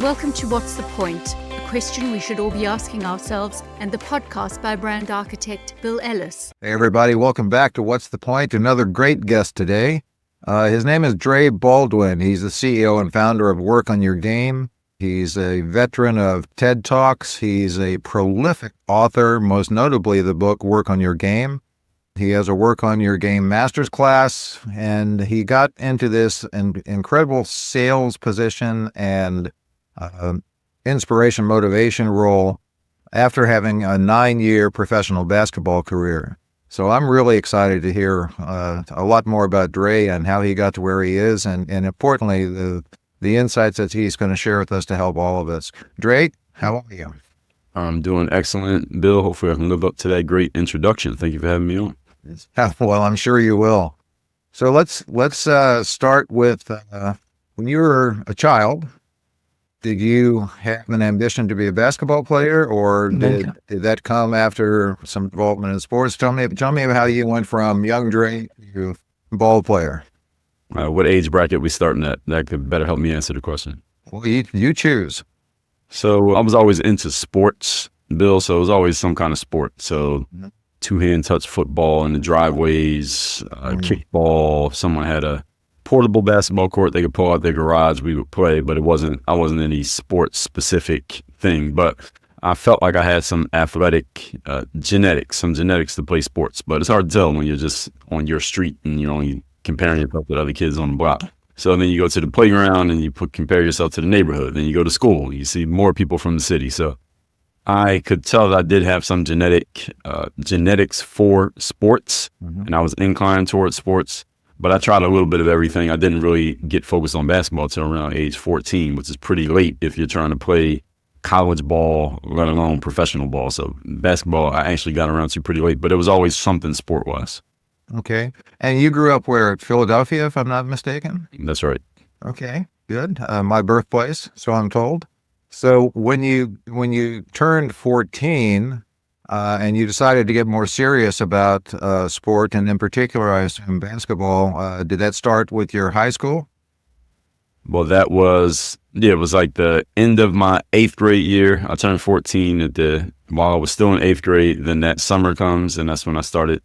Welcome to What's the Point? A question we should all be asking ourselves, and the podcast by brand architect Bill Ellis. Hey everybody, welcome back to What's the Point? Another great guest today. His name is Dre Baldwin. He's the CEO and founder of Work on Your Game. He's a veteran of TED Talks. He's a prolific author, most notably the book Work on Your Game. He has a Work on Your Game MasterClass, and he got into this incredible sales position and inspiration motivation role after having a 9-year professional basketball career. So I'm really excited to hear a lot more about Dre and how he got to where he is, and importantly, the insights that he's going to share with us to help all of us. Dre, how are you? I'm doing excellent, Bill. Hopefully I can live up to that great introduction. Thank you for having me on. Well, I'm sure you will. So let's start with when you were a child. Did you have an ambition to be a basketball player, or did that come after some involvement in sports? Tell me how you went from young Dre to ball player. What age bracket we starting at? That could better help me answer the question. Well, you choose. So I was always into sports, Bill. So it was always some kind of sport. So two-hand touch football in the driveways, kickball. If someone had a portable basketball court they could pull out their garage, we would play, but I wasn't any sports specific thing. But I felt like I had some athletic genetics to play sports. But it's hard to tell when you're just on your street and you're only comparing yourself with other kids on the block. So then you go to the playground and you compare yourself to the neighborhood. Then you go to school, you see more people from the city. So I could tell that I did have some genetics for sports, and I was inclined towards sports. But I tried a little bit of everything. I didn't really get focused on basketball until around age 14, which is pretty late if you're trying to play college ball, let alone professional ball. So basketball, I actually got around to pretty late, but it was always something sport-wise. Okay. And you grew up where? Philadelphia, if I'm not mistaken? That's right. Okay, good. My birthplace, so I'm told. So when you turned 14, and you decided to get more serious about sport, and in particular, I assume basketball, did that start with your high school? Well, it was like the end of my 8th grade year. I turned 14 while I was still in 8th grade. Then that summer comes, and that's when I started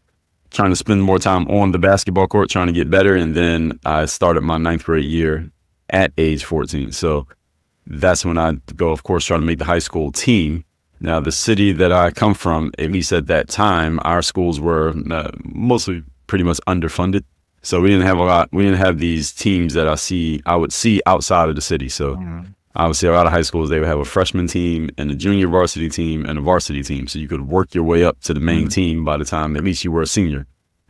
trying to spend more time on the basketball court, trying to get better. And then I started my 9th grade year at age 14. So that's when I go, of course, try to make the high school team. Now, the city that I come from, at least at that time, our schools were mostly pretty much underfunded. So we didn't have a lot. We didn't have these teams that I would see outside of the city. So I would see a lot of high schools, they would have a freshman team and a junior varsity team and a varsity team. So you could work your way up to the main team by the time at least you were a senior.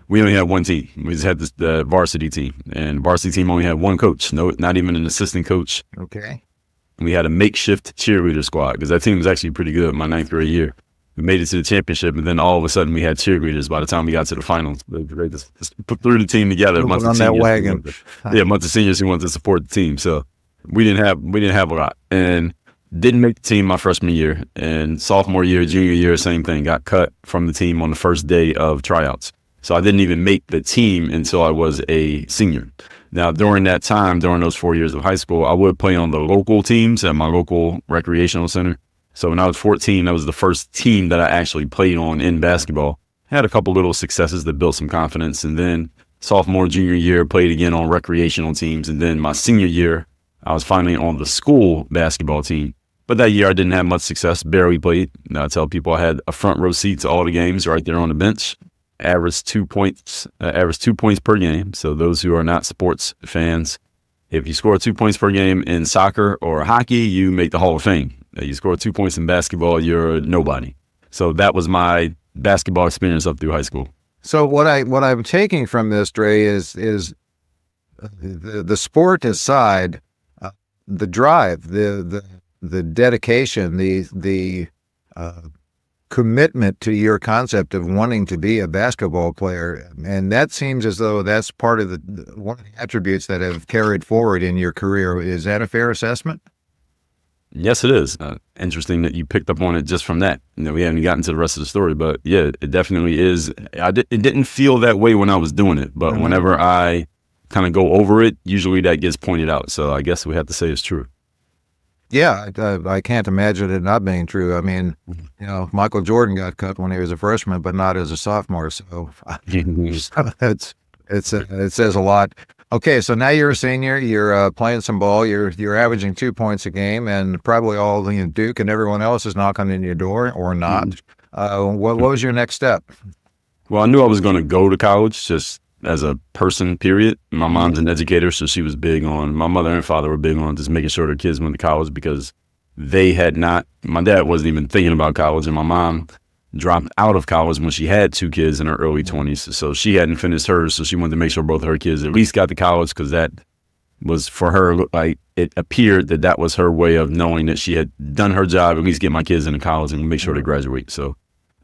We only had one team. We just had the varsity team. And varsity team only had one coach, not even an assistant coach. Okay. We had a makeshift cheerleader squad because that team was actually pretty good my 9th grade year. We made it to the championship, and then all of a sudden we had cheerleaders by the time we got to the finals. They just threw the team together. On that wagon. A bunch of seniors who wanted to support the team. So we didn't have a lot, and didn't make the team my freshman year. And sophomore year, junior year, same thing. Got cut from the team on the first day of tryouts. So I didn't even make the team until I was a senior. Now, during that time, during those 4 years of high school, I would play on the local teams at my local recreational center. So when I was 14, that was the first team that I actually played on in basketball. Had a couple little successes that built some confidence. And then sophomore, junior year, played again on recreational teams. And then my senior year, I was finally on the school basketball team. But that year, I didn't have much success, barely played. Now, I tell people I had a front row seat to all the games right there on the bench. Averaged 2 points per game. So those who are not sports fans, if you score 2 points per game in soccer or hockey, you make the Hall of Fame. You score 2 points in basketball, you're nobody. So that was my basketball experience up through high school. So what I'm taking from this, Dre, is the sport aside, the drive, the dedication, the commitment to your concept of wanting to be a basketball player. And that seems as though that's part of one of the attributes that have carried forward in your career. Is that a fair assessment? Yes, it is. Interesting that you picked up on it just from that. We haven't gotten to the rest of the story, but yeah, it definitely is. It didn't feel that way when I was doing it, but whenever I kind of go over it, usually that gets pointed out. So I guess we have to say it's true. Yeah, I can't imagine it not being true. I mean, Michael Jordan got cut when he was a freshman, but not as a sophomore. So it says a lot. Okay, so now you're a senior. You're playing some ball. You're averaging 2 points a game, and probably all Duke and everyone else is knocking on your door or not. What was your next step? Well, I knew I was going to go to college just as a person, period. My mom's an educator, so she was big on, my mother and father were big on just making sure their kids went to college because they had not, my dad wasn't even thinking about college, and my mom dropped out of college when she had 2 kids in her early 20s. So she hadn't finished hers, so she wanted to make sure both of her kids at least got to college because that was for her, looked like it appeared that was her way of knowing that she had done her job, at least get my kids into college and make sure they graduate. So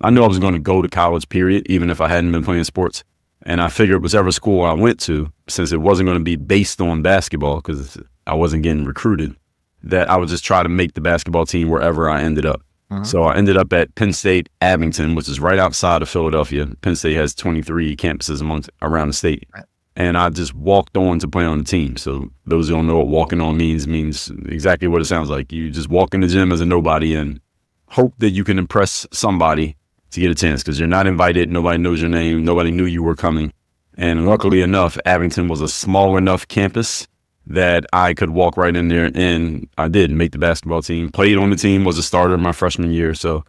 I knew I was going to go to college, period, even if I hadn't been playing sports. And I figured whichever school I went to, since it wasn't going to be based on basketball because I wasn't getting recruited, that I would just try to make the basketball team wherever I ended up. So I ended up at Penn State Abington, which is right outside of Philadelphia. Penn State has 23 campuses around the state. And I just walked on to play on the team. So those who don't know what walking on means exactly what it sounds like. You just walk in the gym as a nobody and hope that you can impress somebody to get a chance because you're not invited. Nobody knows your name. Nobody knew you were coming. And luckily enough, Abington was a small enough campus that I could walk right in there, and I did make the basketball team. Played on the team, was a starter my freshman year. So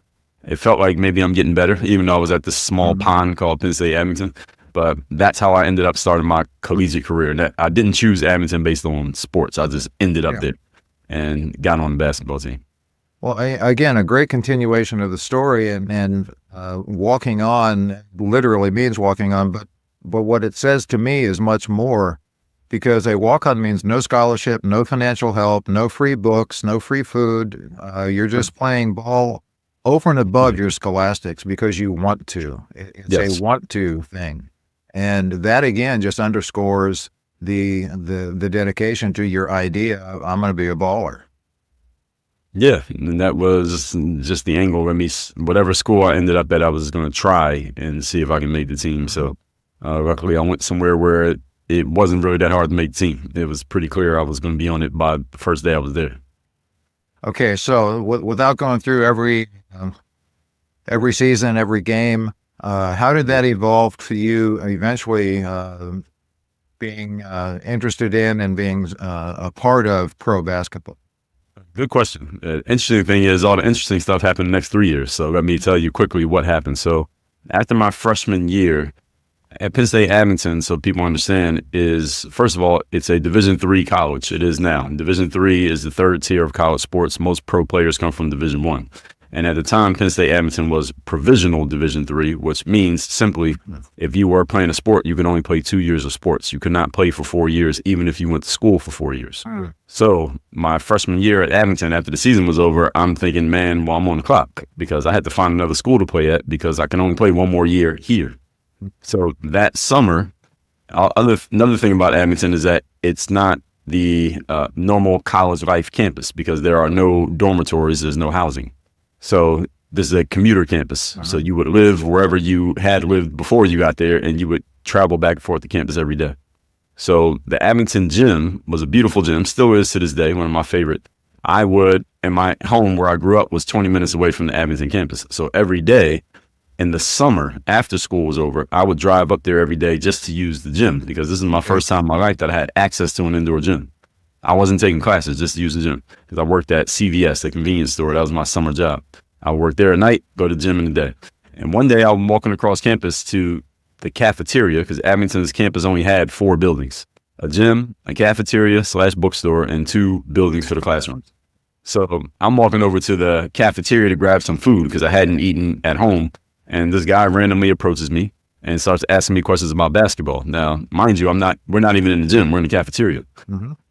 it felt like maybe I'm getting better, even though I was at this small pond called Penn State Abington. But that's how I ended up starting my collegiate career. I didn't choose Abington based on sports. I just ended up there and got on the basketball team. Well, again, a great continuation of the story, and walking on literally means walking on, but what it says to me is much more, because a walk-on means no scholarship, no financial help, no free books, no free food. You're just playing ball over and above your scholastics because you want to. It's a want to thing. And that, again, just underscores the dedication to your idea of, I'm going to be a baller. Yeah, and that was just the angle. I mean, whatever school I ended up at, I was going to try and see if I can make the team. So luckily, I went somewhere where it wasn't really that hard to make the team. It was pretty clear I was going to be on it by the first day I was there. Okay, so without going through every season, every game, how did that evolve for you eventually being interested in and being a part of pro basketball? Good question. Interesting thing is all the interesting stuff happened the next 3 years. So let me tell you quickly what happened. So after my freshman year at Penn State Abington, so people understand, is first of all, it's a Division III college. It is now. Division III is the third tier of college sports. Most pro players come from Division I. And at the time, Penn State Abington was provisional Division III, which means simply if you were playing a sport, you could only play 2 years of sports. You could not play for 4 years, even if you went to school for 4 years. So my freshman year at Abington, after the season was over, I'm thinking, man, well, I'm on the clock because I had to find another school to play at because I can only play 1 more year here. So that summer, another thing about Abington is that it's not the normal college life campus because there are no dormitories, there's no housing. So this is a commuter campus. So you would live wherever you had lived before you got there, and you would travel back and forth to campus every day. So the Abington gym was a beautiful gym, still is to this day, one of my favorite. And my home where I grew up was 20 minutes away from the Abington campus. So every day in the summer, after school was over, I would drive up there every day just to use the gym because this is my first time in my life that I had access to an indoor gym. I wasn't taking classes just to use the gym because I worked at CVS, the convenience store. That was my summer job. I would work there at night, go to the gym in the day. And one day I'm walking across campus to the cafeteria because Abington's campus only had 4 buildings, a gym, a cafeteria / bookstore, and 2 buildings for the classrooms. So I'm walking over to the cafeteria to grab some food because I hadn't eaten at home. And this guy randomly approaches me and starts asking me questions about basketball. Now, mind you, we're not even in the gym, we're in the cafeteria.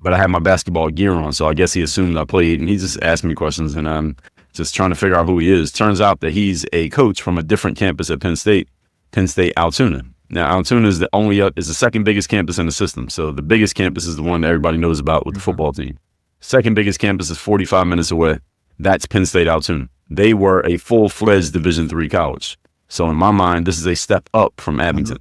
But I had my basketball gear on, so I guess he assumed I played, and he just asked me questions, and I'm just trying to figure out who he is. Turns out that he's a coach from a different campus at Penn State Altoona. Now, Altoona is the second biggest campus in the system. So the biggest campus is the one that everybody knows about with the football team. Second biggest campus is 45 minutes away. That's Penn State Altoona. They were a full-fledged Division III college. So in my mind, this is a step up from Abington.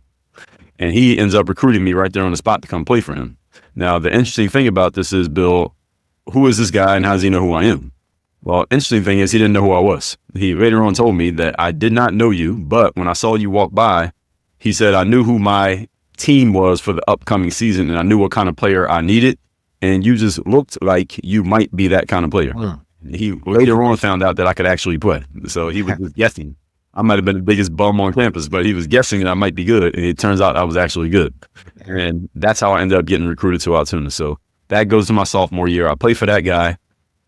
And he ends up recruiting me right there on the spot to come play for him. Now, the interesting thing about this is, Bill, who is this guy and how does he know who I am? Well, interesting thing is he didn't know who I was. He later on told me that I did not know you, but when I saw you walk by, he said I knew who my team was for the upcoming season and I knew what kind of player I needed. And you just looked like you might be that kind of player. He later on found out that I could actually play. So he was just guessing. I might have been the biggest bum on campus, but he was guessing that I might be good. And it turns out I was actually good. And that's how I ended up getting recruited to Altoona. So that goes to my sophomore year. I played for that guy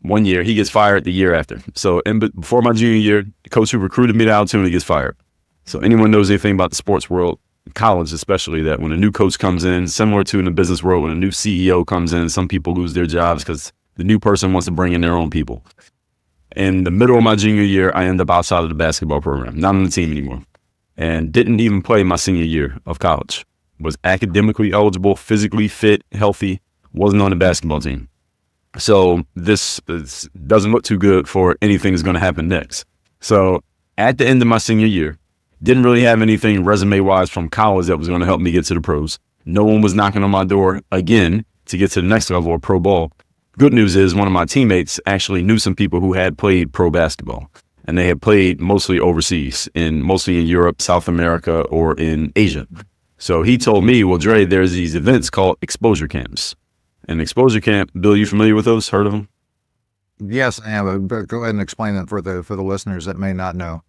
1 year. He gets fired the year after. So before my junior year, the coach who recruited me to Altoona gets fired. So anyone knows anything about the sports world, college especially, that when a new coach comes in, similar to in the business world, when a new CEO comes in, some people lose their jobs because the new person wants to bring in their own people. In the middle of my junior year, I ended up outside of the basketball program, not on the team anymore, and didn't even play my senior year of college. Was academically eligible, physically fit, healthy, wasn't on the basketball team. So this doesn't look too good for anything that's going to happen next. So at the end of my senior year, didn't really have anything resume-wise from college that was going to help me get to the pros. No one was knocking on my door again to get to the next level of pro ball. Good news is one of my teammates actually knew some people who had played pro basketball, and they had played mostly overseas, mostly in Europe, South America, or in Asia. So he told me, well, Dre, there's these events called exposure camps. And exposure camp, Bill, you familiar with those? Heard of them? Yes, I am. But go ahead and explain that for the listeners that may not know.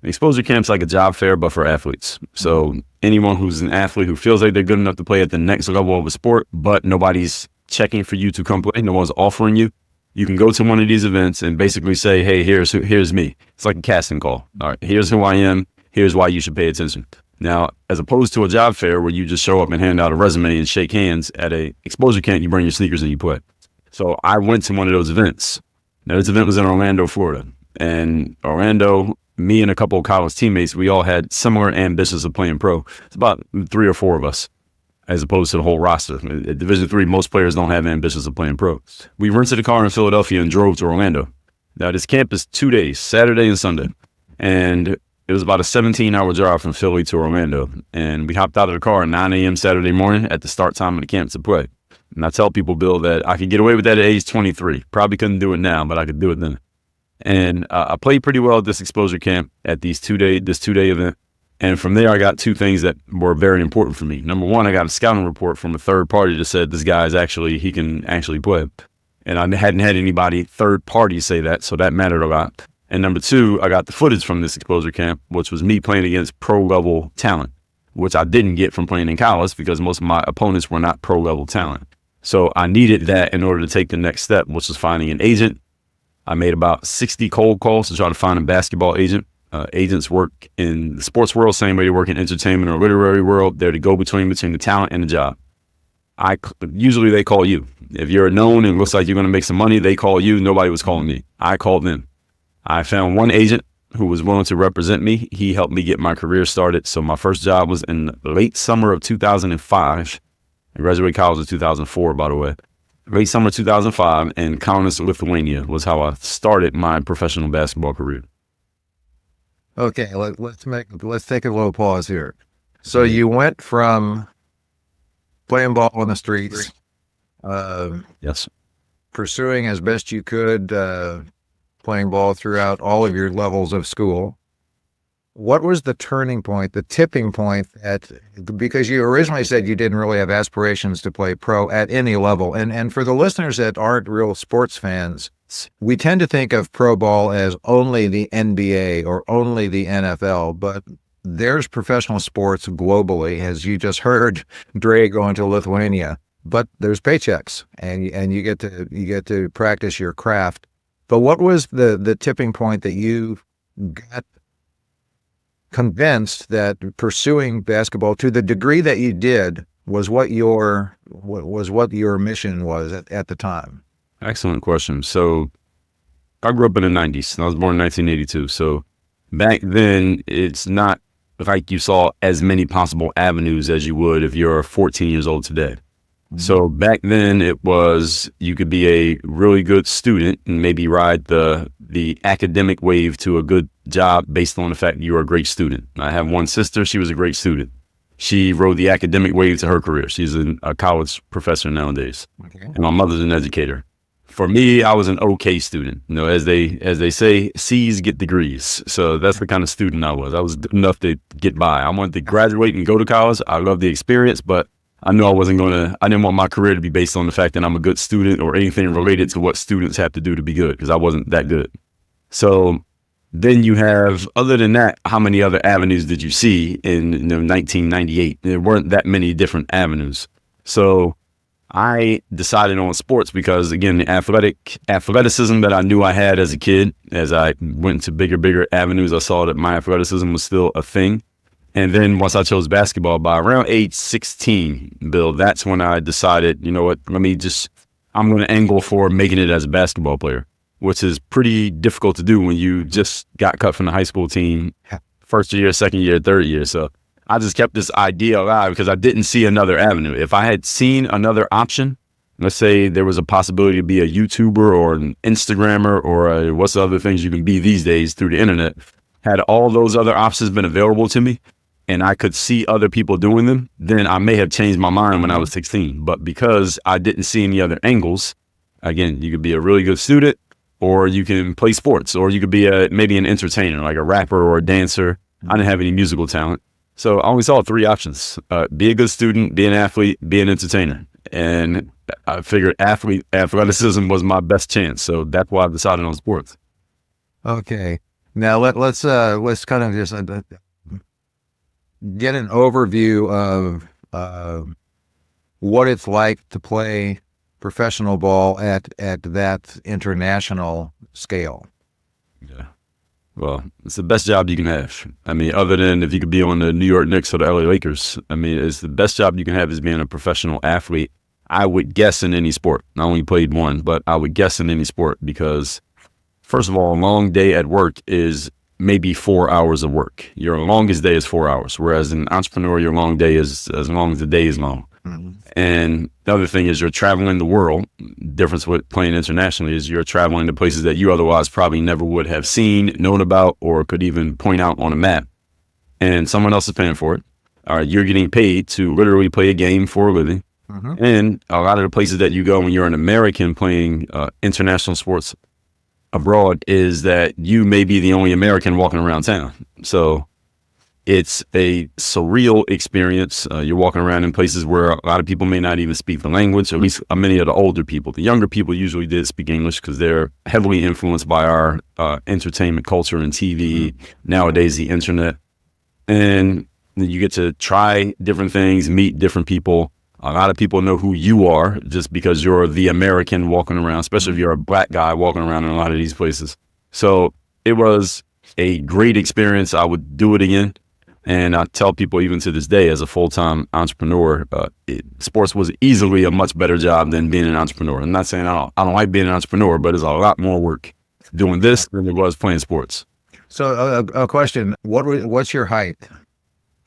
Exposure camp's like a job fair, but for athletes. So anyone who's an athlete who feels like they're good enough to play at the next level of a sport, but nobody's checking for you to come play, no one's offering you, you can go to one of these events and basically say, hey, here's me. It's like a casting call. All right, here's who I am. Here's why you should pay attention. Now, as opposed to a job fair where you just show up and hand out a resume and shake hands, at a exposure camp, you bring your sneakers and you play. So I went to one of those events. Now, this event was in Orlando, Florida. And Orlando, me and a couple of college teammates, we all had similar ambitions of playing pro. It's about 3 or 4 of us, as opposed to the whole roster. At Division III, most players don't have ambitions of playing pro. We rented a car in Philadelphia and drove to Orlando. Now, this camp is 2 days, Saturday and Sunday. And it was about a 17-hour drive from Philly to Orlando. And we hopped out of the car at 9 a.m. Saturday morning at the start time of the camp to play. And I tell people, Bill, that I could get away with that at age 23. Probably couldn't do it now, but I could do it then. And I played pretty well at this exposure camp at this two-day event. And from there, I got 2 things that were very important for me. Number one, I got a scouting report from a third party that said this guy he can actually play. And I hadn't had anybody third party say that, so that mattered a lot. And number 2, I got the footage from this exposure camp, which was me playing against pro-level talent, which I didn't get from playing in college because most of my opponents were not pro-level talent. So I needed that in order to take the next step, which was finding an agent. I made about 60 cold calls to try to find a basketball agent. Agents work in the sports world, same way they work in entertainment or literary world. They're the go-between between the talent and the job. Usually they call you. If you're known and it looks like you're going to make some money, they call you. Nobody was calling me. I called them. I found one agent who was willing to represent me. He helped me get my career started. So my first job was in late summer of 2005. I graduated college in 2004, by the way. Late summer 2005 in Kaunas, Lithuania was how I started my professional basketball career. Okay, let's take a little pause here. So you went from playing ball on the streets, yes, pursuing as best you could, playing ball throughout all of your levels of school. What was the turning point, the tipping point because you originally said you didn't really have aspirations to play pro at any level. And for the listeners that aren't real sports fans, we tend to think of pro ball as only the NBA or only the NFL, but there's professional sports globally, as you just heard Dre going to Lithuania, but there's paychecks and you get to practice your craft. But what was the tipping point that you got convinced that pursuing basketball to the degree that you did was what your mission was at the time? Excellent question. So I grew up in the 90s. I was born in 1982. So back then, it's not like you saw as many possible avenues as you would if you're 14 years old today. So back then it was, you could be a really good student and maybe ride the academic wave to a good job based on the fact that you were a great student. I have one sister. She was a great student. She rode the academic wave to her career. She's a college professor nowadays. Okay. And my mother's an educator. for me, I was an okay student. You know, as they say, C's get degrees. So that's the kind of student I was. I was good enough to get by. I wanted to graduate and go to college. I love the experience, but I knew I didn't want my career to be based on the fact that I'm a good student or anything related to what students have to do to be good, because I wasn't that good. So then you have, other than that, how many other avenues did you see in 1998? There weren't that many different avenues. So I decided on sports because, again, the athleticism that I knew I had as a kid, as I went to bigger avenues, I saw that my athleticism was still a thing. And then once I chose basketball, by around age 16, Bill, that's when I decided, you know what, I'm going to angle for making it as a basketball player, which is pretty difficult to do when you just got cut from the high school team first year, second year, third year. So I just kept this idea alive because I didn't see another avenue. If I had seen another option, let's say there was a possibility to be a YouTuber or an Instagrammer or what's the other things you can be these days through the internet, had all those other options been available to me, and I could see other people doing them, then I may have changed my mind when I was 16. But because I didn't see any other angles, again, you could be a really good student, or you can play sports, or you could be maybe an entertainer, like a rapper or a dancer. I didn't have any musical talent. So I always saw three options: be a good student, be an athlete, be an entertainer. And I figured athleticism was my best chance. So that's why I decided on sports. Okay. Now let's kind of just get an overview of what it's like to play professional ball at that international scale. Yeah. Well, it's the best job you can have. I mean, other than if you could be on the New York Knicks or the LA Lakers, I mean, it's the best job you can have is being a professional athlete. I would guess in any sport. I only played one, but I would guess in any sport because, first of all, a long day at work is maybe 4 hours of work. Your longest day is 4 hours, whereas an entrepreneur, your long day is as long as the day is long. Mm-hmm. And the other thing is you're traveling the world. Difference with playing internationally is you're traveling to places that you otherwise probably never would have seen, known about, or could even point out on a map. And someone else is paying for it. All right, you're getting paid to literally play a game for a living. Mm-hmm. And a lot of the places that you go when you're an American playing international sports abroad is that you may be the only American walking around town. So it's a surreal experience. You're walking around in places where a lot of people may not even speak the language, at least many of the older people. The younger people usually did speak English because they're heavily influenced by our entertainment culture and TV, nowadays the internet. And you get to try different things, meet different people. A lot of people know who you are just because you're the American walking around, especially if you're a black guy walking around in a lot of these places. So it was a great experience. I would do it again. And I tell people even to this day, as a full-time entrepreneur, sports was easily a much better job than being an entrepreneur. I'm not saying I don't like being an entrepreneur, but it's a lot more work doing this than it was playing sports. So a question, what's your height?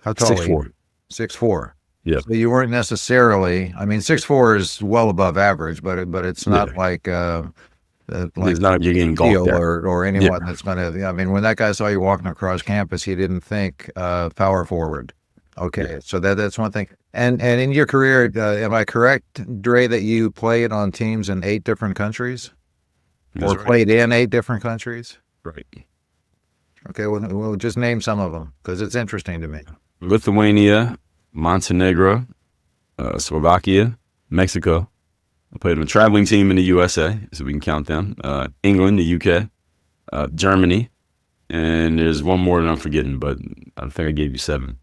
How tall are you? 6'4". Yeah. So you weren't necessarily, I mean, 6'4" is well above average, but it's not like it's not you're getting golfed or anyone that's going to, I mean, when that guy saw you walking across campus, he didn't think power forward. Okay. Yeah. So that's one thing. And in your career, am I correct, Dre, that you played on teams in 8 different countries? That's or right. played in 8 different countries? Right. Okay. Well, we'll just name some of them because it's interesting to me. Lithuania, Montenegro, Slovakia, Mexico. I played on a traveling team in the USA, so we can count them. England, the UK, Germany, and there's one more that I'm forgetting, but I think I gave you 7.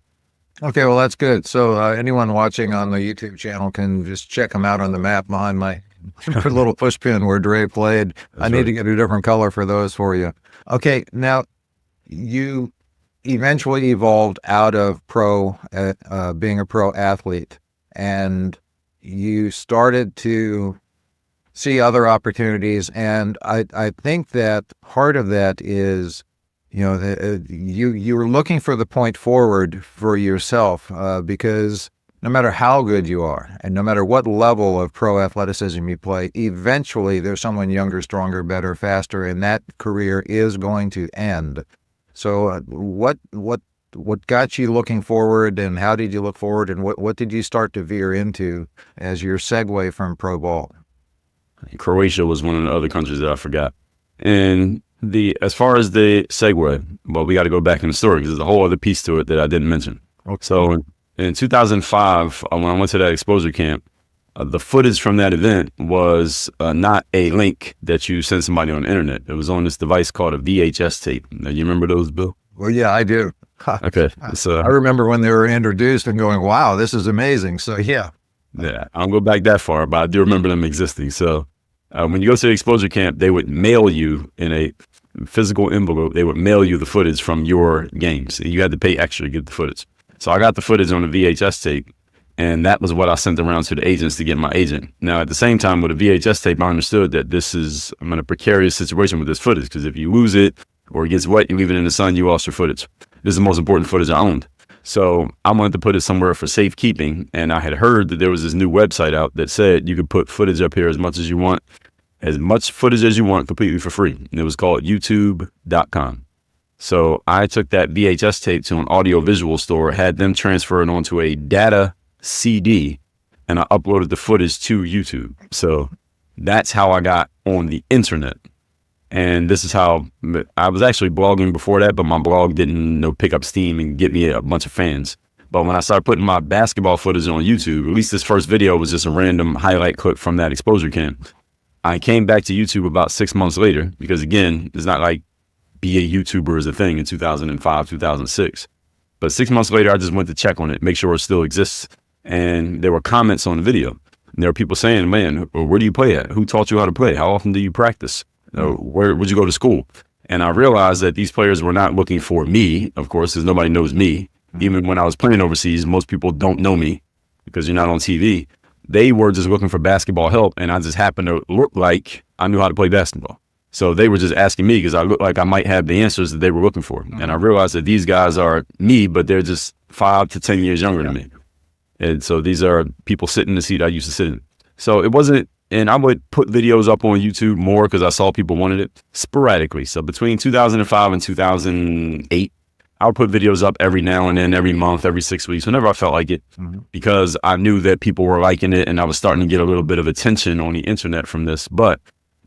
Okay, well, that's good. So anyone watching on the YouTube channel can just check them out on the map behind my little push pin where Dre played. I need to get a different color for those for you. Okay, now you eventually evolved out of being a pro athlete, and you started to see other opportunities. And I think that part of that is, you know, you were looking for the point forward for yourself, because no matter how good you are and no matter what level of pro athleticism you play, eventually there's someone younger, stronger, better, faster, and that career is going to end. So what got you looking forward, and how did you look forward, and what did you start to veer into as your segue from pro ball? Croatia was one of the other countries that I forgot. And as far as the segue, well, we got to go back in the story because there's a whole other piece to it that I didn't mention. Okay. So in 2005, when I went to that exposure camp, the footage from that event was not a link that you send somebody on the internet. It was on this device called a VHS tape. Now, you remember those, Bill? Well, yeah, I do. Okay. So I remember when they were introduced and going, wow, this is amazing. So, yeah. Yeah, I don't go back that far, but I do remember them existing. So when you go to the exposure camp, they would mail you in a physical envelope. They would mail you the footage from your games. You had to pay extra to get the footage. So I got the footage on the VHS tape, and that was what I sent around to the agents to get my agent. Now, at the same time, with the VHS tape, I understood that I'm in a precarious situation with this footage, because if you lose it or it gets wet, you leave it in the sun, you lost your footage. This is the most important footage I owned. So I wanted to put it somewhere for safekeeping, and I had heard that there was this new website out that said you could put footage up here as much as you want, as much footage as you want, completely for free. And it was called youtube.com. So I took that VHS tape to an audio-visual store, had them transfer it onto a data CD, and I uploaded the footage to YouTube. So that's how I got on the internet. And this is how I was actually blogging before that, but my blog didn't pick up steam and get me a bunch of fans. But when I started putting my basketball footage on YouTube, at least this first video was just a random highlight clip from that exposure camp. I came back to YouTube about 6 months later, because again, it's not like be a YouTuber is a thing in 2005, 2006. But 6 months later, I just went to check on it, make sure it still exists. And there were comments on the video. And there were people saying, man, where do you play at? Who taught you how to play? How often do you practice? Where would you go to school? And I realized that these players were not looking for me, of course, because nobody knows me. Even when I was playing overseas, most people don't know me because you're not on TV. They were just looking for basketball help, and I just happened to look like I knew how to play basketball. So they were just asking me because I looked like I might have the answers that they were looking for. And I realized that these guys are me, but they're just 5 to 10 years younger than me. And so these are people sitting in the seat I used to sit in. So it wasn't, and I would put videos up on YouTube more because I saw people wanted it sporadically. So between 2005 and 2008, I would put videos up every now and then, every month, every 6 weeks, whenever I felt like it, because I knew that people were liking it and I was starting to get a little bit of attention on the internet from this. But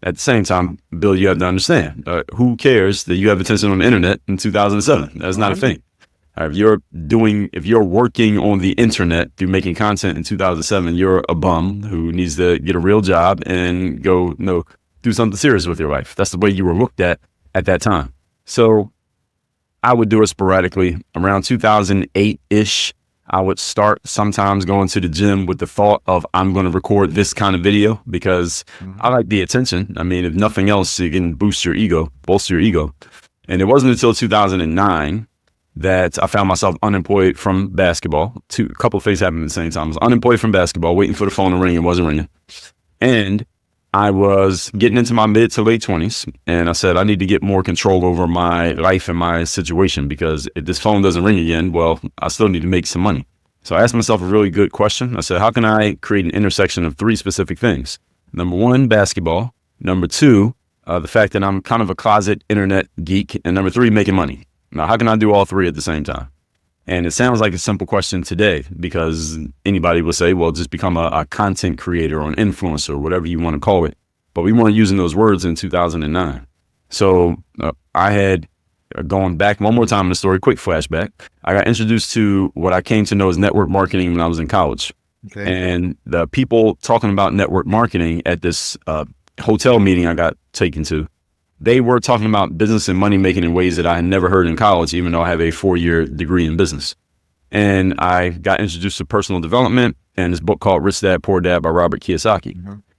at the same time, Bill, you have to understand, who cares that you have attention on the internet in 2007? That's not a thing. If you're working on the internet through making content in 2007, you're a bum who needs to get a real job and go, do something serious with your life. That's the way you were looked at that time. So I would do it sporadically. Around 2008-ish, I would start sometimes going to the gym with the thought of I'm going to record this kind of video because I like the attention. I mean, if nothing else, you can bolster your ego. And it wasn't until 2009 that I found myself unemployed from basketball. A couple of things happened at the same time. I was unemployed from basketball, waiting for the phone to ring. It wasn't ringing. And I was getting into my mid to late 20s. And I said, I need to get more control over my life and my situation, because if this phone doesn't ring again, well, I still need to make some money. So I asked myself a really good question. I said, how can I create an intersection of 3 specific things? Number 1, basketball. Number 2, the fact that I'm kind of a closet internet geek. And number 3, making money. Now, how can I do all 3 at the same time? And it sounds like a simple question today, because anybody will say, well, just become a content creator or an influencer, or whatever you want to call it. But we weren't using those words in 2009. So I had gone back one more time in the story, quick flashback. I got introduced to what I came to know as network marketing when I was in college. Okay. And the people talking about network marketing at this hotel meeting I got taken to, they were talking about business and money making in ways that I had never heard in college, even though I have a 4-year degree in business. And I got introduced to personal development and this book called Rich Dad, Poor Dad by Robert Kiyosaki.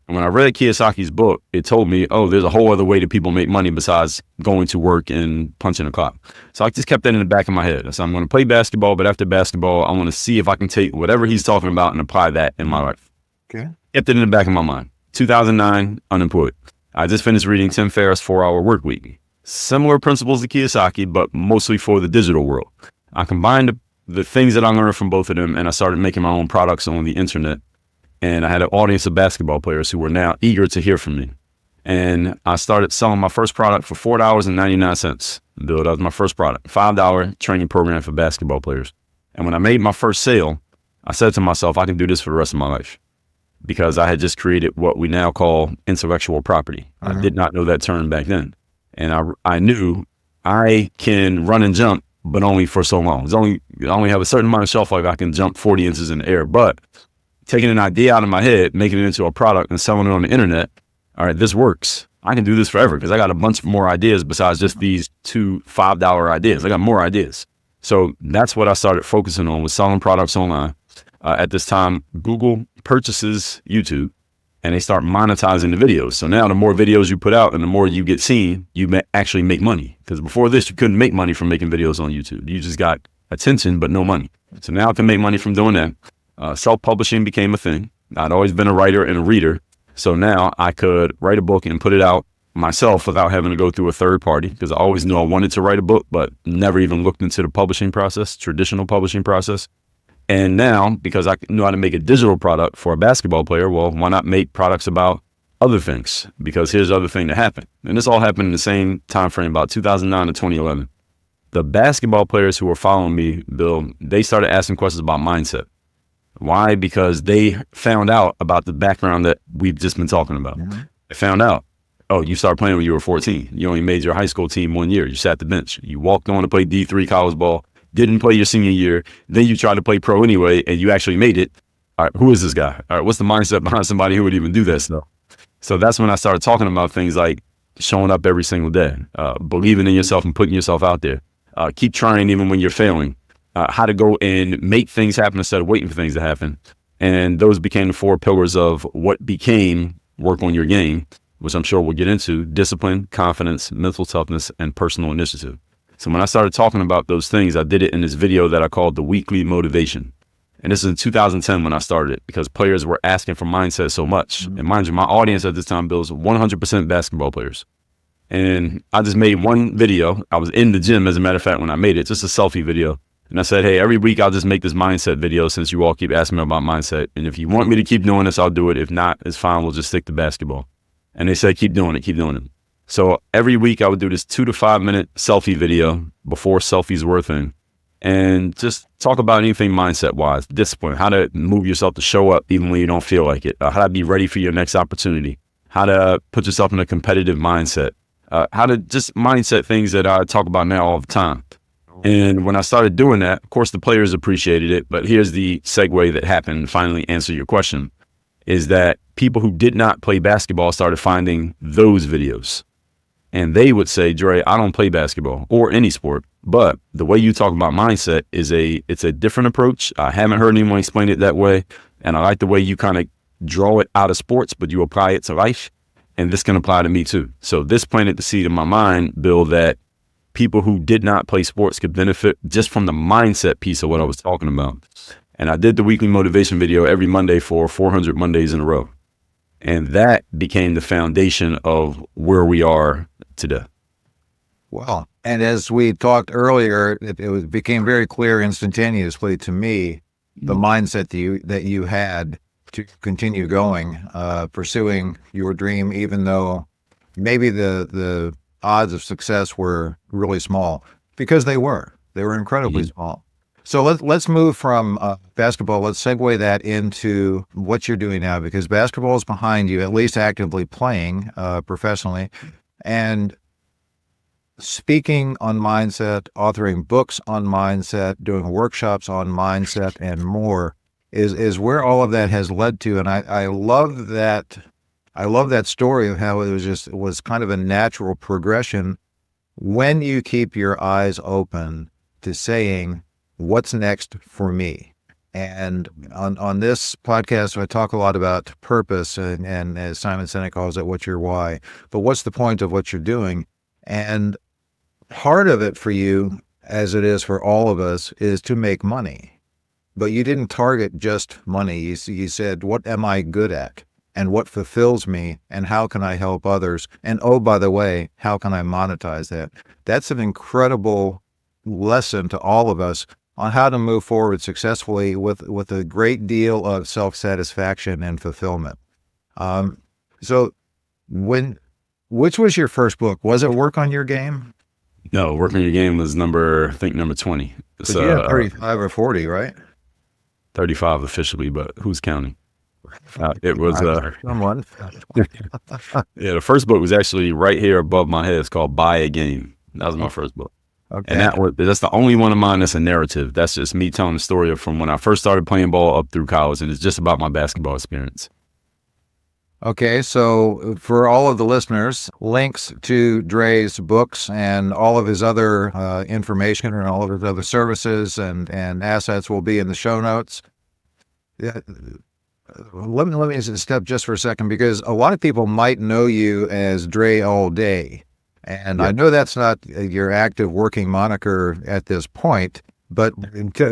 And when I read Kiyosaki's book, it told me, oh, there's a whole other way that people make money besides going to work and punching a clock. So I just kept that in the back of my head. I said, I'm going to play basketball, but after basketball, I want to see if I can take whatever he's talking about and apply that in my life. Okay. Kept it in the back of my mind. 2009, unemployed. I just finished reading Tim Ferriss' 4-Hour Work Week. Similar principles to Kiyosaki, but mostly for the digital world. I combined the things that I learned from both of them, and I started making my own products on the internet. And I had an audience of basketball players who were now eager to hear from me. And I started selling my first product for $4.99. Bill, that was my first product, $5 training program for basketball players. And when I made my first sale, I said to myself, I can do this for the rest of my life. because I had just created what we now call intellectual property. I did not know that term back then. And I knew I can run and jump, but only for so long. I only have a certain amount of shelf life. I can jump 40 inches in the air, but taking an idea out of my head, making it into a product and selling it on the internet, all right, this works. I can do this forever because I got a bunch more ideas besides just these 2 $5 ideas. I got more ideas. So that's what I started focusing on, was selling products online. At this time, Google purchases YouTube and they start monetizing the videos. So now the more videos you put out and the more you get seen, you actually make money. Because before this, you couldn't make money from making videos on YouTube. You just got attention, but no money. So now I can make money from doing that. Self-publishing became a thing. I'd always been a writer and a reader. So now I could write a book and put it out myself without having to go through a third party, because I always knew I wanted to write a book, but never even looked into the publishing process, traditional publishing process. And now, because I knew how to make a digital product for a basketball player, well, why not make products about other things? Because here's the other thing that happened. And this all happened in the same time frame, about 2009 to 2011. The basketball players who were following me, Bill, they started asking questions about mindset. Why? Because they found out about the background that we've just been talking about. They found out, oh, you started playing when you were 14. You only made your high school team 1 year. You sat the bench. You walked on to play D3 college ball, didn't play your senior year. Then you tried to play pro anyway, and you actually made it. All right, who is this guy? All right, what's the mindset behind somebody who would even do that stuff? So that's when I started talking about things like showing up every single day, believing in yourself and putting yourself out there. Keep trying even when you're failing. How to go and make things happen instead of waiting for things to happen. And those became the 4 pillars of what became work on your game, which I'm sure we'll get into: discipline, confidence, mental toughness, and personal initiative. So when I started talking about those things, I did it in this video that I called the Weekly Motivation. And this is in 2010 when I started it, because players were asking for mindset so much. And mind you, my audience at this time, Bill, was 100% basketball players. And I just made one video. I was in the gym, as a matter of fact, when I made it, just a selfie video. And I said, hey, every week I'll just make this mindset video, since you all keep asking me about mindset. And if you want me to keep doing this, I'll do it. If not, it's fine. We'll just stick to basketball. And they said, keep doing it, keep doing it. So every week I would do this 2 to 5 minute selfie video before selfies were a thing, and just talk about anything mindset wise, discipline, how to move yourself to show up even when you don't feel like it, how to be ready for your next opportunity, how to put yourself in a competitive mindset, how to just mindset things that I talk about now all the time. And when I started doing that, of course, the players appreciated it. But here's the segue that happened, finally answer your question, is that people who did not play basketball started finding those videos. And they would say, Dre, I don't play basketball or any sport, but the way you talk about mindset it's a different approach. I haven't heard anyone explain it that way. And I like the way you kind of draw it out of sports, but you apply it to life. And this can apply to me too. So this planted the seed in my mind, Bill, that people who did not play sports could benefit just from the mindset piece of what I was talking about. And I did the Weekly Motivation video every Monday for 400 Mondays in a row. And that became the foundation of where we are today. Well, and as we talked earlier, became very clear instantaneously to me the mindset that you had to continue going, pursuing your dream, even though maybe the odds of success were really small, because they were incredibly small. So let's move from basketball. Let's segue that into what you're doing now, because basketball is behind you, at least actively playing professionally, and speaking on mindset, authoring books on mindset, doing workshops on mindset, and more is where all of that has led to. And I love that. I love that story of how it was kind of a natural progression when you keep your eyes open to saying, what's next for me? And on this podcast, I talk a lot about purpose, and as Simon Sinek calls it, what's your why? But what's the point of what you're doing? And part of it for you, as it is for all of us, is to make money. But you didn't target just money. You said, what am I good at? And what fulfills me? And how can I help others? And oh, by the way, how can I monetize that? That's an incredible lesson to all of us on how to move forward successfully with a great deal of self-satisfaction and fulfillment. So which was your first book? Was it Work on Your Game? No, Work on Your Game was number 20. So you had 35 or 40, right? 35 officially, but who's counting? It was, Someone. yeah, the first book was actually right here above my head. It's called Buy a Game. That was my first book. Okay. And that's the only one of mine that's a narrative. That's just me telling the story of from when I first started playing ball up through college. And it's just about my basketball experience. Okay, so for all of the listeners, links to Dre's books and all of his other information and all of his other services and assets will be in the show notes. Yeah, let me just step just for a second, because a lot of people might know you as Dre All Day, and I know that's not your active working moniker at this point. But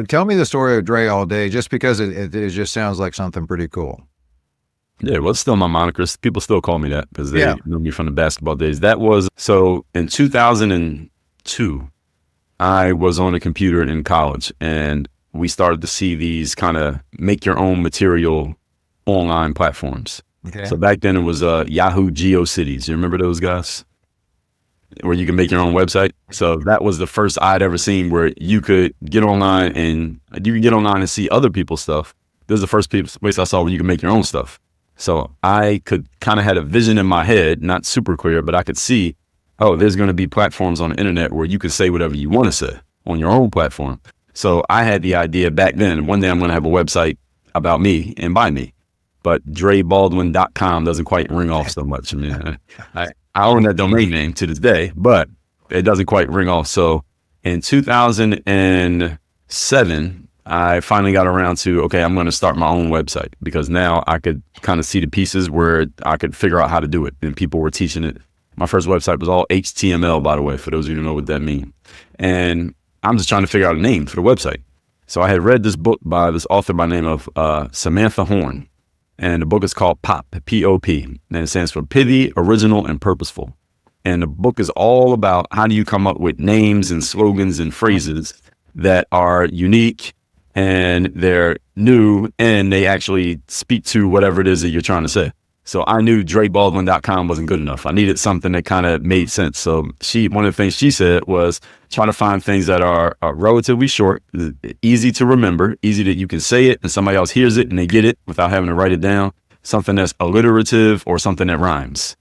tell me the story of Dre All Day, just because it just sounds like something pretty cool. Yeah, well, it's still my moniker. People still call me that because they know me from the basketball days. That was, so in 2002, I was on a computer in college, and we started to see these kind of make your own material online platforms. Okay. So back then it was Yahoo GeoCities. You remember those guys? Where you can make your own website. So that was the first I'd ever seen where you could get online and see other people's stuff. This is the first place I saw where you can make your own stuff. So I could kind of had a vision in my head, not super clear, but I could see, oh, there's going to be platforms on the internet where you can say whatever you want to say on your own platform. So I had the idea back then, one day I'm going to have a website about me and by me, but DreBaldwin.com doesn't quite ring off so much. I mean, I own that domain name to this day, but it doesn't quite ring off. So in 2007, I finally got around to, okay, I'm going to start my own website, because now I could kind of see the pieces where I could figure out how to do it. And people were teaching it. My first website was all HTML, by the way, for those of you who know what that means. And I'm just trying to figure out a name for the website. So I had read this book by this author by the name of Samantha Horn. And the book is called POP, P-O-P. And it stands for Pithy, Original, and Purposeful. And the book is all about how do you come up with names and slogans and phrases that are unique, and they're new, and they actually speak to whatever it is that you're trying to say. So I knew DreBaldwin.com wasn't good enough. I needed something that kind of made sense. So one of the things she said was try to find things that are relatively short, easy to remember, easy that you can say it and somebody else hears it and they get it without having to write it down, something that's alliterative or something that rhymes.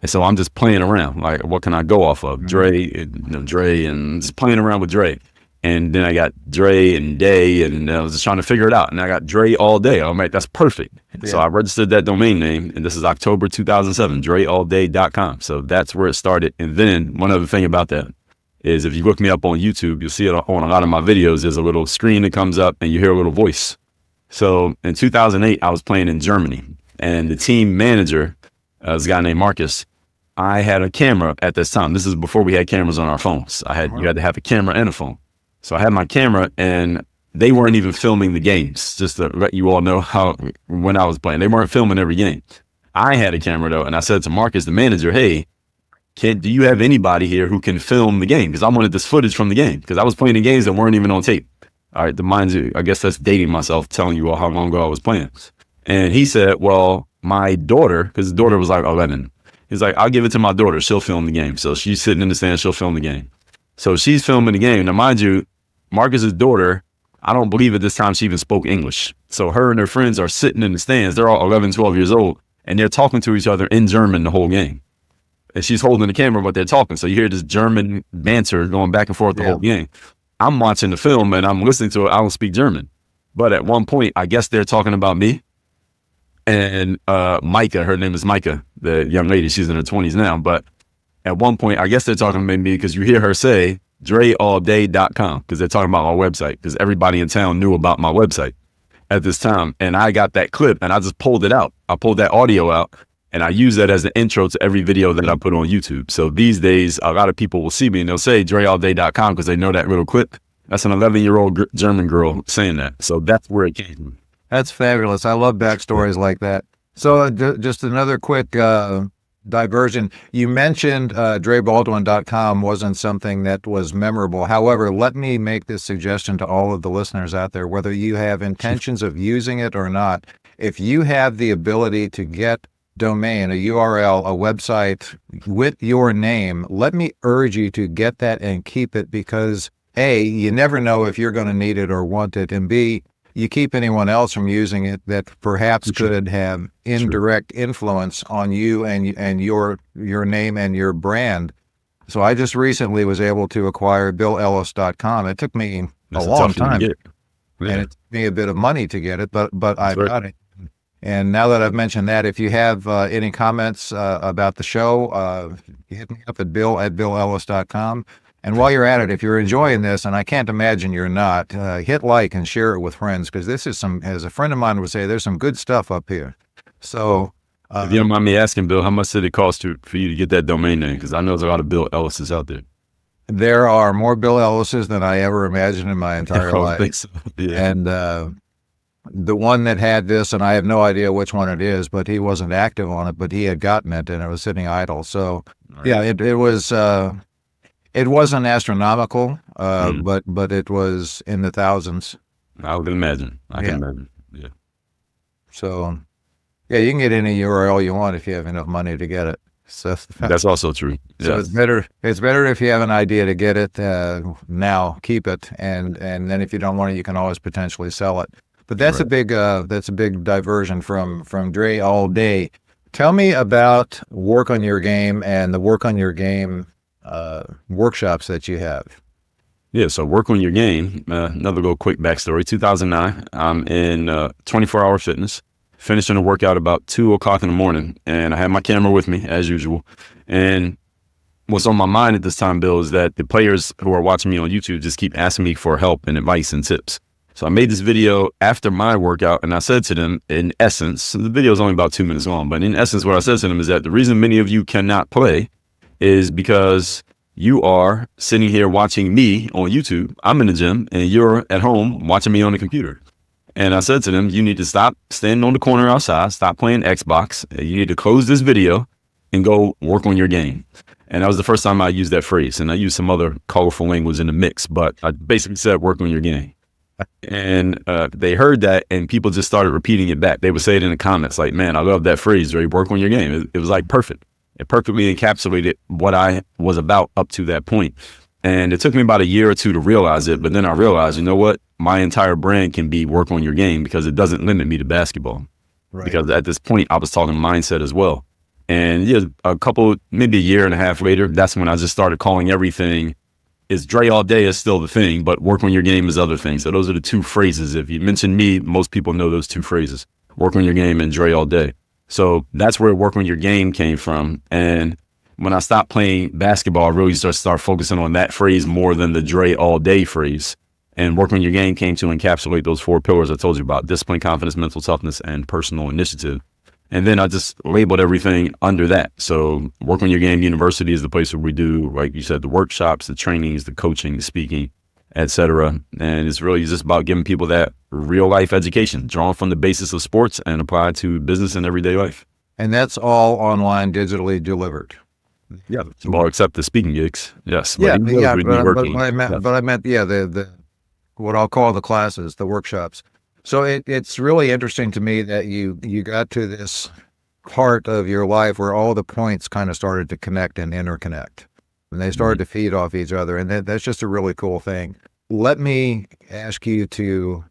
And so I'm just playing around. Like, what can I go off of? Dre, and just playing around with Dre. And then I got Dre and Day, and I was just trying to figure it out. And I got Dre All Day. I'm like, that's perfect. Yeah. So I registered that domain name, and this is October 2007, DreAllDay.com. So that's where it started. And then one other thing about that is if you look me up on YouTube, you'll see it on a lot of my videos. There's a little screen that comes up, and you hear a little voice. So in 2008, I was playing in Germany, and the team manager, this guy named Marcus, I had a camera at this time. This is before we had cameras on our phones. You had to have a camera and a phone. So I had my camera, and they weren't even filming the games, just to let you all know when I was playing. They weren't filming every game. I had a camera, though, and I said to Marcus, the manager, hey, do you have anybody here who can film the game? Because I wanted this footage from the game, because I was playing the games that weren't even on tape. All right, mind you, I guess that's dating myself, telling you all how long ago I was playing. And he said, well, my daughter, because his daughter was like 11, he's like, I'll give it to my daughter. She'll film the game. So she's sitting in the stand, she'll film the game. So she's filming the game. Now, mind you, Marcus's daughter, I don't believe at this time she even spoke English. So her and her friends are sitting in the stands. They're all 11, 12 years old, and they're talking to each other in German the whole game. And she's holding the camera, but they're talking. So you hear this German banter going back and forth the whole game. I'm watching the film, and I'm listening to it. I don't speak German. But at one point, I guess they're talking about me. And Micah, her name is Micah, the young lady. She's in her 20s now. But at one point, I guess they're talking about me because you hear her say, DreAllDay.com, because they're talking about my website, because everybody in town knew about my website at this time. And I got that clip, and I just pulled it out. I pulled that audio out, and I use that as the intro to every video that I put on YouTube. So these days, a lot of people will see me, and they'll say DreAllDay.com because they know that little clip. That's an 11-year-old German girl saying that. So that's where it came from. That's fabulous. I love backstories like that. So just another quick diversion. You mentioned DreBaldwin.com wasn't something that was memorable. However, let me make this suggestion to all of the listeners out there, whether you have intentions of using it or not. If you have the ability to get domain, a URL, a website with your name, let me urge you to get that and keep it, because A, you never know if you're going to need it or want it, and B, you keep anyone else from using it that perhaps could have indirect influence on you and your name and your brand. So I just recently was able to acquire BillEllis.com. It took me a long time, and it took me a bit of money to get it, but I've got it. And now that I've mentioned that, if you have any comments about the show, hit me up at bill@BillEllis.com. And while you're at it, if you're enjoying this, and I can't imagine you're not, hit like and share it with friends, because this is as a friend of mine would say, there's some good stuff up here. So, if you don't mind me asking, Bill, how much did it cost for you to get that domain name? Because I know there's a lot of Bill Ellises out there. There are more Bill Ellises than I ever imagined in my entire life. Think so. Yeah. And the one that had this, and I have no idea which one it is, but he wasn't active on it, but he had gotten it, and it was sitting idle. So, yeah, it was. It wasn't astronomical, but it was in the thousands. I can imagine. I can imagine. Yeah. So, yeah, you can get any URL you want if you have enough money to get it. So that's also true. So it's better. It's better if you have an idea to get it now. Keep it, and then if you don't want it, you can always potentially sell it. But that's a big diversion from Dre all day. Tell me about Work on Your Game and the Work on Your Game workshops that you have. Yeah, so Work on Your Game, another little quick backstory. 2009, I'm in 24-hour fitness, finishing a workout about 2 o'clock in the morning, and I had my camera with me, as usual. And what's on my mind at this time, Bill, is that the players who are watching me on YouTube just keep asking me for help and advice and tips. So I made this video after my workout, and I said to them, in essence, the video is only about 2 minutes long, but in essence, what I said to them is that the reason many of you cannot play is because you are sitting here watching me on YouTube. I'm in the gym and you're at home watching me on the computer. And I said to them, you need to stop standing on the corner outside, stop playing Xbox. You need to close this video and go work on your game. And that was the first time I used that phrase. And I used some other colorful language in the mix, but I basically said, work on your game. And they heard that and people just started repeating it back. They would say it in the comments like, man, I love that phrase, Dre, work on your game. It was like perfect. It perfectly encapsulated what I was about up to that point. And it took me about a year or two to realize it. But then I realized, you know what? My entire brand can be work on your game because it doesn't limit me to basketball. Right. Because at this point, I was talking mindset as well. And yeah, maybe a year and a half later, that's when I just started calling everything, is Dre all day is still the thing, but work on your game is other things. So those are the two phrases. If you mention me, most people know those two phrases, work on your game and Dre all day. So that's where work on your game came from. And when I stopped playing basketball, I really started focusing on that phrase more than the Dre all day phrase. And work on your game came to encapsulate those 4 pillars I told you about: discipline, confidence, mental toughness, and personal initiative. And then I just labeled everything under that. So Work on Your Game University is the place where we do, like you said, the workshops, the trainings, the coaching, the speaking, etc. And it's really just about giving people that real life education, drawn from the basis of sports and applied to business and everyday life. And that's all online, digitally delivered. Yeah, well, except the speaking gigs. Yes. But I meant the what I'll call the classes, the workshops. So it's really interesting to me that you got to this part of your life where all the points kind of started to connect and interconnect, and they started to feed off each other, and that's just a really cool thing. Let me ask you to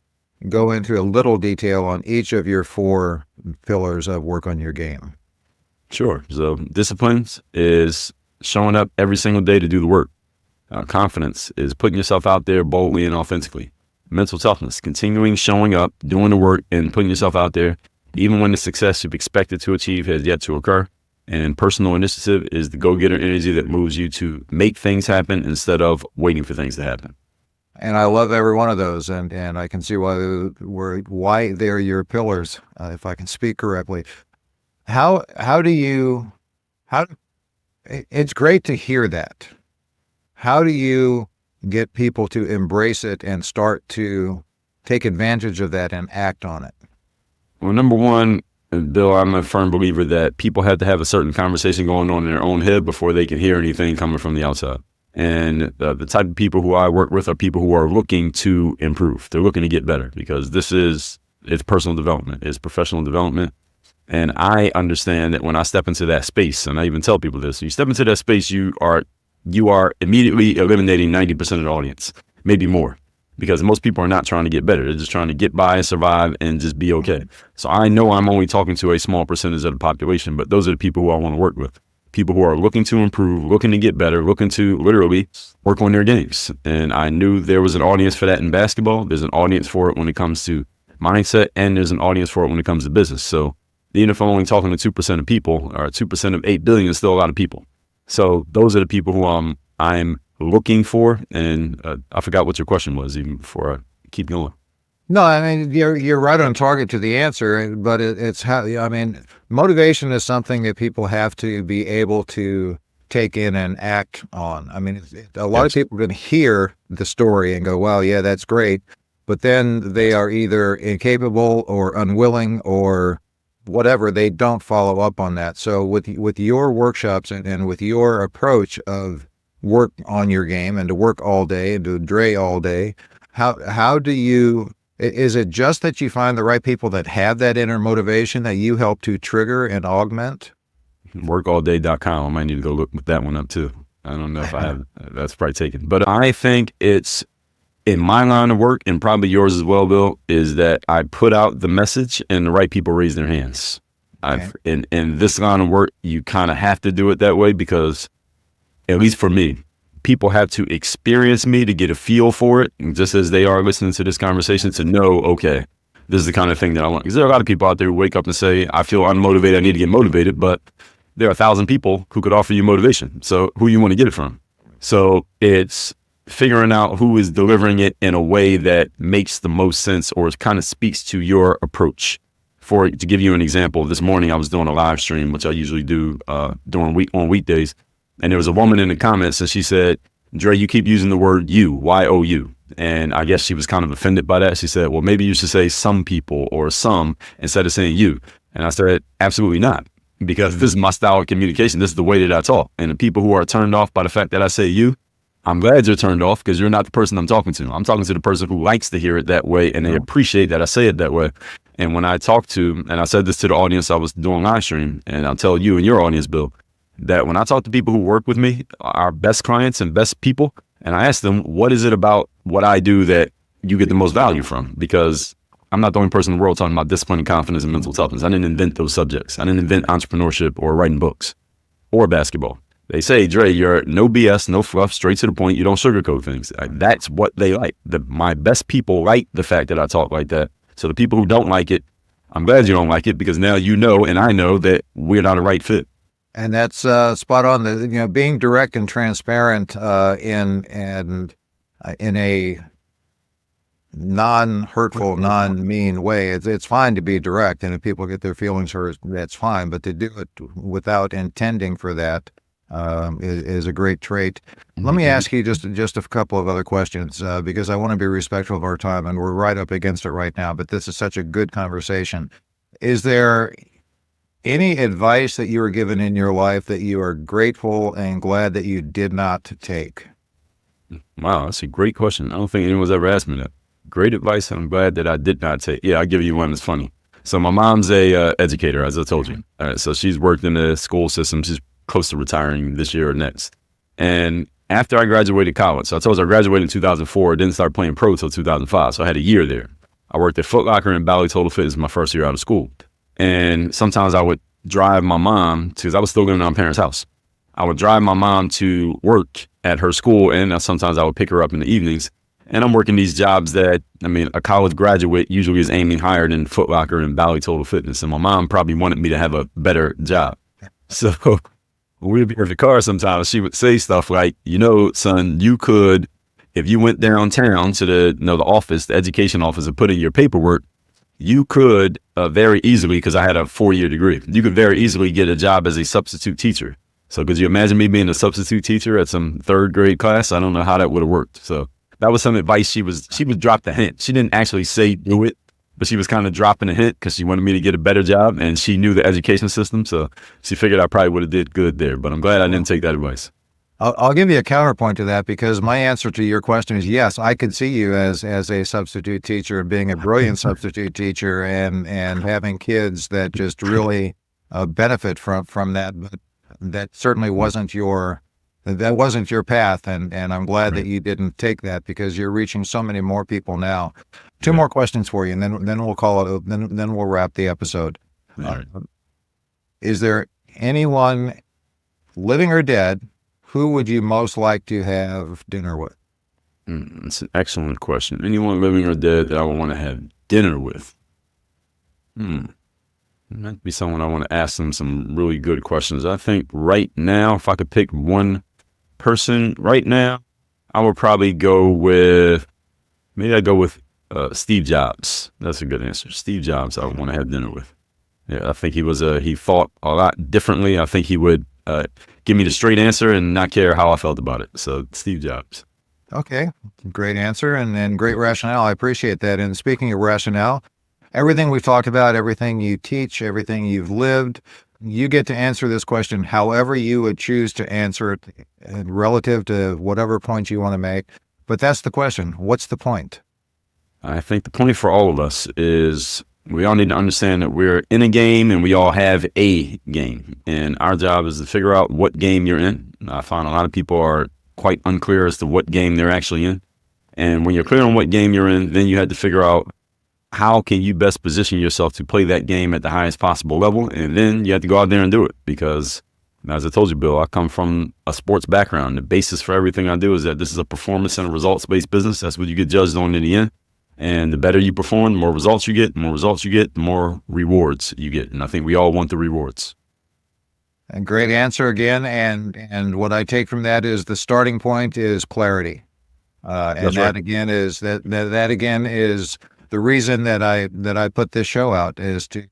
go into a little detail on each of your 4 pillars of work on your game. Sure. So disciplines is showing up every single day to do the work. Confidence is putting yourself out there boldly and authentically. Mental toughness, continuing showing up, doing the work, and putting yourself out there, even when the success you've expected to achieve has yet to occur. And personal initiative is the go-getter energy that moves you to make things happen instead of waiting for things to happen. And I love every one of those, and I can see why they're your pillars, if I can speak correctly. It's great to hear that. How do you get people to embrace it and start to take advantage of that and act on it? Well, number one, Bill, I'm a firm believer that people have to have a certain conversation going on in their own head before they can hear anything coming from the outside. And the type of people who I work with are people who are looking to improve. They're looking to get better because it's personal development, it's professional development. And I understand that when I step into that space, and I even tell people this, you step into that space, you are immediately eliminating 90% of the audience, maybe more. because most people are not trying to get better. They're just trying to get by and survive and just be okay. So I know I'm only talking to a small percentage of the population, but those are the people who I want to work with. People who are looking to improve, looking to get better, looking to literally work on their games. And I knew there was an audience for that in basketball. There's an audience for it when it comes to mindset, and there's an audience for it when it comes to business. So even if I'm only talking to 2% of people, or 2% of 8 billion is still a lot of people. So those are the people who I'm looking for. And I forgot what your question was even before I keep going. No, I mean, you're right on target to the answer, but it's how, I mean, motivation is something that people have to be able to take in and act on. I mean, a lot of people can hear the story and go, well, yeah, that's great. But then they are either incapable or unwilling or whatever. They don't follow up on that. So with your workshops and with your approach of work on your game and to work all day and to Dre all day, how do you... Is it just that you find the right people that have that inner motivation that you help to trigger and augment? Workallday.com. I might need to go look that one up too. I don't know if I have, that's probably taken. But I think it's in my line of work, and probably yours as well, Bill, is that I put out the message and the right people raise their hands. Okay. In this line of work, you kind of have to do it that way because, at least for me, people have to experience me to get a feel for it, and just as they are listening to this conversation, to know, okay, this is the kind of thing that I want. Because there are a lot of people out there who wake up and say, I feel unmotivated, I need to get motivated, but there are 1,000 people who could offer you motivation. So who you want to get it from? So it's figuring out who is delivering it in a way that makes the most sense or kind of speaks to your approach. To give you an example, this morning I was doing a live stream, which I usually do on weekdays. And there was a woman in the comments and she said, Dre, you keep using the word you, Y-O-U. And I guess she was kind of offended by that. She said, well, maybe you should say some people or some instead of saying you. And I said, absolutely not. Because this is my style of communication. This is the way that I talk. And the people who are turned off by the fact that I say you, I'm glad you're turned off because you're not the person I'm talking to. I'm talking to the person who likes to hear it that way and they appreciate that I say it that way. And when I talk to, and I said this to the audience I was doing live stream, and I'll tell you and your audience, Bill, that when I talk to people who work with me, our best clients and best people, and I ask them, what is it about what I do that you get the most value from? Because I'm not the only person in the world talking about discipline and confidence and mental toughness. I didn't invent those subjects. I didn't invent entrepreneurship or writing books or basketball. They say, Dre, you're no BS, no fluff, straight to the point. You don't sugarcoat things. That's what they like. My best people like the fact that I talk like that. So the people who don't like it, I'm glad you don't like it because now you know and I know that we're not a right fit. And that's spot on. Being direct and transparent in a non-hurtful, non-mean way. It's fine to be direct, and if people get their feelings hurt, that's fine. But to do it without intending for that is a great trait. Let me ask you just a couple of other questions because I want to be respectful of our time, and we're right up against it right now. But this is such a good conversation. Is there any advice that you were given in your life that you are grateful and glad that you did not take? Wow, that's a great question. I don't think anyone's ever asked me that. Great advice, and I'm glad that I did not take. Yeah, I'll give you one that's funny. So my mom's a educator, as I told you. So she's worked in the school system. She's close to retiring this year or next. And after I graduated college, so I told you I graduated in 2004, didn't start playing pro till 2005. So I had a year there. I worked at Foot Locker and Bally Total Fitness my first year out of school. And sometimes I would drive my mom because I was still living in my parents' house. I would drive my mom to work at her school, and sometimes I would pick her up in the evenings. And I'm working these jobs that, a college graduate usually is aiming higher than Foot Locker and Bally Total Fitness. And my mom probably wanted me to have a better job. So when we'd be in the car sometimes, she would say stuff like, son, you could, if you went downtown to the office, the education office, and put in your paperwork, you could very easily, because I had a 4-year degree, you could very easily get a job as a substitute teacher. So could you imagine me being a substitute teacher at some 3rd grade class? I don't know how that would have worked. So that was some advice she would drop the hint. She didn't actually say do it, but she was kind of dropping a hint because she wanted me to get a better job, and she knew the education system. So she figured I probably would have did good there, but I'm glad I didn't take that advice. I'll give you a counterpoint to that because my answer to your question is yes, I could see you as a substitute teacher, being a brilliant substitute teacher and having kids that just really benefit from that. But that certainly wasn't your that wasn't your path, and I'm glad that you didn't take that, because you're reaching so many more people now. Two more questions for you, and then we'll call it. Then we'll wrap the episode. Right. Is there anyone, living or dead, who would you most like to have dinner with? It's an excellent question. Anyone living or dead that I would want to have dinner with? It might be someone I want to ask them some really good questions. I think right now, if I could pick one person right now, I would probably go with, Steve Jobs. That's a good answer. Steve Jobs, I would want to have dinner with. Yeah, I think he thought a lot differently. I think he would give me the straight answer and not care how I felt about it. So Steve Jobs. Okay, great answer and great rationale. I appreciate that. And speaking of rationale, everything we've talked about, everything you teach, everything you've lived, you get to answer this question however you would choose to answer it, relative to whatever point you want to make. But that's the question. What's the point? I think the point for all of us is we all need to understand that we're in a game and we all have a game. And our job is to figure out what game you're in. I find a lot of people are quite unclear as to what game they're actually in. And when you're clear on what game you're in, then you had to figure out how can you best position yourself to play that game at the highest possible level. And then you have to go out there and do it, because as I told you, Bill, I come from a sports background. The basis for everything I do is that this is a performance and a results-based business. That's what you get judged on in the end. And the better you perform, the more results you get, the more rewards you get. And I think we all want the rewards. A great answer again. And what I take from that is the starting point is clarity. And That's that right. again is that again is the reason that I put this show out, is to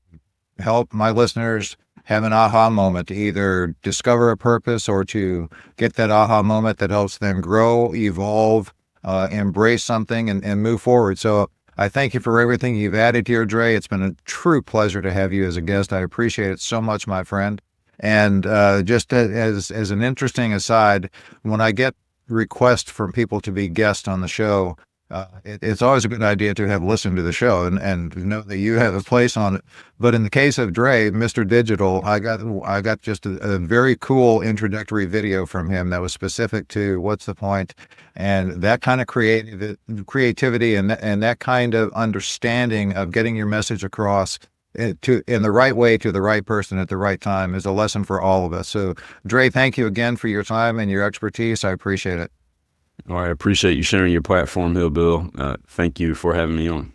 help my listeners have an aha moment, to either discover a purpose or to get that aha moment that helps them grow, evolve, embrace something and move forward. So I thank you for everything you've added here, Dre. It's been a true pleasure to have you as a guest. I appreciate it so much, my friend. And just as an interesting aside, when I get requests from people to be guests on the show, it's always a good idea to have listened to the show and know that you have a place on it. But in the case of Dre, Mr. Digital, I got just a very cool introductory video from him that was specific to what's the point, and that kind of creativity and that kind of understanding of getting your message across in the right way to the right person at the right time is a lesson for all of us. So, Dre, thank you again for your time and your expertise. I appreciate it. Well, I appreciate you sharing your platform here, Bill. Thank you for having me on.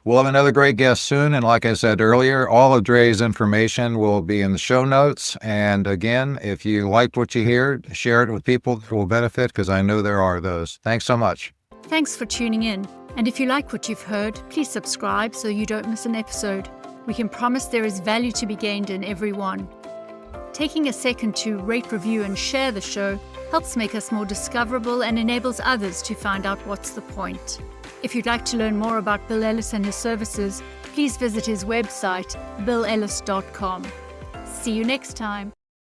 We'll have another great guest soon. And like I said earlier, all of Dre's information will be in the show notes. And again, if you liked what you hear, share it with people that will benefit, because I know there are those. Thanks so much. Thanks for tuning in. And if you like what you've heard, please subscribe so you don't miss an episode. We can promise there is value to be gained in every one. Taking a second to rate, review, and share the show helps make us more discoverable and enables others to find out what's the point. If you'd like to learn more about Bill Ellis and his services, please visit his website, billellis.com. See you next time.